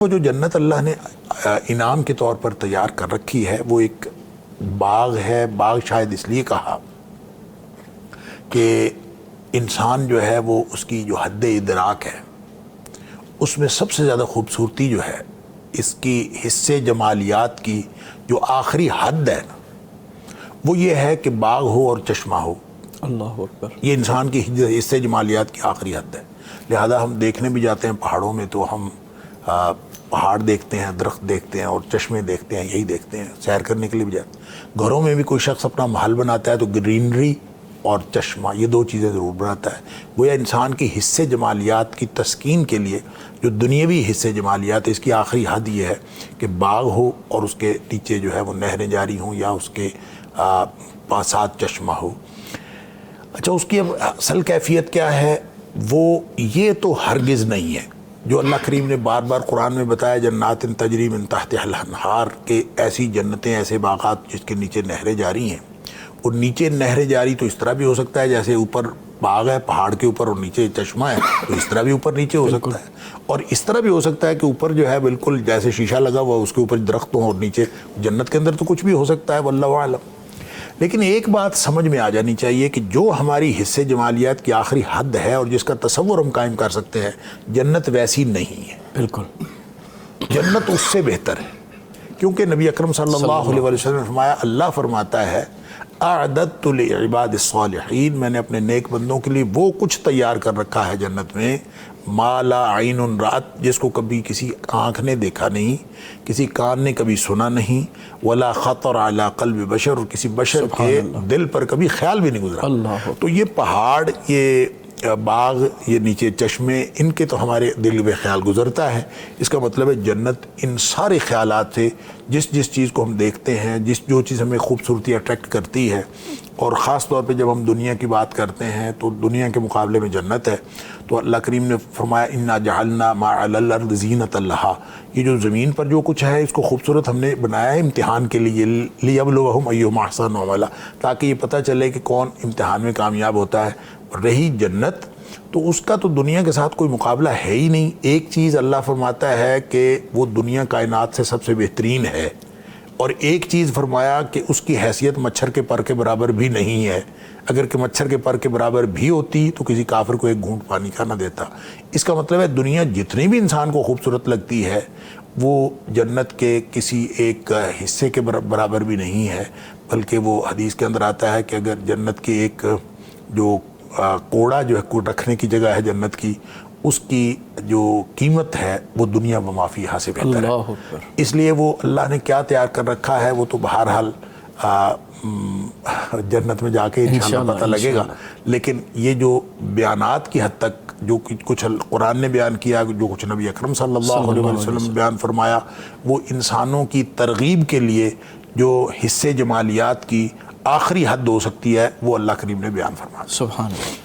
وہ جو جنت اللہ نے انعام کے طور پر تیار کر رکھی ہے وہ ایک باغ ہے. باغ شاید اس لیے کہا کہ انسان جو ہے وہ اس کی جو حد ادراک ہے اس میں سب سے زیادہ خوبصورتی جو ہے اس کی حصے جمالیات کی جو آخری حد ہے نا وہ یہ ہے کہ باغ ہو اور چشمہ ہو. اللہ اکبر. یہ انسان کی حصے جمالیات کی آخری حد ہے. لہذا ہم دیکھنے بھی جاتے ہیں پہاڑوں میں تو ہم پہاڑ دیکھتے ہیں, درخت دیکھتے ہیں اور چشمے دیکھتے ہیں, یہی دیکھتے ہیں. سیر کرنے کے لیے بھی جاتے ہیں. گھروں میں بھی کوئی شخص اپنا محل بناتا ہے تو گرینری اور چشمہ یہ دو چیزیں ضرور بناتا ہے. گویا انسان کی حصے جمالیات کی تسکین کے لیے جو دنیاوی حصے جمالیات اس کی آخری حد یہ ہے کہ باغ ہو اور اس کے نیچے جو ہے وہ نہریں جاری ہوں یا اس کے ساتھ چشمہ ہو. اچھا, اس کی اب اصل کیفیت کیا ہے وہ یہ تو ہرگز نہیں ہے جو اللہ کریم نے بار بار قرآن میں بتایا جنات تجری من تحتها الانہار کہ ایسی جنتیں, ایسے باغات جس کے نیچے نہریں جاری ہیں. اور نیچے نہریں جاری تو اس طرح بھی ہو سکتا ہے جیسے اوپر باغ ہے پہاڑ کے اوپر اور نیچے چشمہ ہے تو اس طرح بھی اوپر نیچے ہو سکتا ہے. اور اس طرح بھی ہو سکتا ہے کہ اوپر جو ہے بالکل جیسے شیشہ لگا ہوا اس کے اوپر درخت ہوں اور نیچے جنت کے اندر تو کچھ بھی ہو سکتا ہے, واللہ اعلم. لیکن ایک بات سمجھ میں آ جانی چاہیے کہ جو ہماری حصے جمالیات کی آخری حد ہے اور جس کا تصور ہم قائم کر سکتے ہیں جنت ویسی نہیں ہے. بالکل جنت اس سے بہتر ہے کیونکہ نبی اکرم صلی اللہ علیہ وسلم نے فرمایا, اللہ فرماتا ہے اعددت لعباد الصالحین, میں نے اپنے نیک بندوں کے لیے وہ کچھ تیار کر رکھا ہے جنت میں ما لا عین رات جس کو کبھی کسی آنکھ نے دیکھا نہیں, کسی کان نے کبھی سنا نہیں, ولا خطر علی قلب بشر اور کسی بشر کے دل پر کبھی خیال بھی نہیں گزرا. تو یہ پہاڑ, یہ باغ, یہ نیچے چشمے, ان کے تو ہمارے دل میں خیال گزرتا ہے. اس کا مطلب ہے جنت ان سارے خیالات سے جس چیز کو ہم دیکھتے ہیں, جو چیز ہمیں خوبصورتی اٹریکٹ کرتی ہے, اور خاص طور پہ جب ہم دنیا کی بات کرتے ہیں تو دنیا کے مقابلے میں جنت ہے. تو اللہ کریم نے فرمایا انا جعلنا ما علی الارض زینۃ لہا, یہ جو زمین پر جو کچھ ہے اس کو خوبصورت ہم نے بنایا ہے امتحان کے لیے, لیبلوہم ایہم احسن عملا, تاکہ یہ پتہ چلے کہ کون امتحان میں کامیاب ہوتا ہے. رہی جنت تو اس کا تو دنیا کے ساتھ کوئی مقابلہ ہے ہی نہیں. ایک چیز اللہ فرماتا ہے کہ وہ دنیا کائنات سے سب سے بہترین ہے, اور ایک چیز فرمایا کہ اس کی حیثیت مچھر کے پر کے برابر بھی نہیں ہے. اگر کہ مچھر کے پر کے برابر بھی ہوتی تو کسی کافر کو ایک گھونٹ پانی کا نہ دیتا. اس کا مطلب ہے دنیا جتنی بھی انسان کو خوبصورت لگتی ہے وہ جنت کے کسی ایک حصے کے برابر بھی نہیں ہے. بلکہ وہ حدیث کے اندر آتا ہے کہ اگر جنت کی ایک جو کوڑا جو ہے رکھنے کی جگہ ہے جنت کی, اس کی جو قیمت ہے وہ دنیا و ما فیہا سے بہتر ہے. اس لیے وہ اللہ نے کیا تیار کر رکھا ہے وہ تو بہرحال جنت میں جا کے انشاءاللہ پتہ لگے گا. لیکن یہ جو بیانات کی حد تک جو کچھ قرآن نے بیان کیا, جو کچھ نبی اکرم صلی اللہ علیہ وسلم نے بیان فرمایا, وہ انسانوں کی ترغیب کے لیے جو حصے جمالیات کی آخری حد ہو سکتی ہے وہ اللہ کریم نے بیان فرمایا. سبحان اللہ.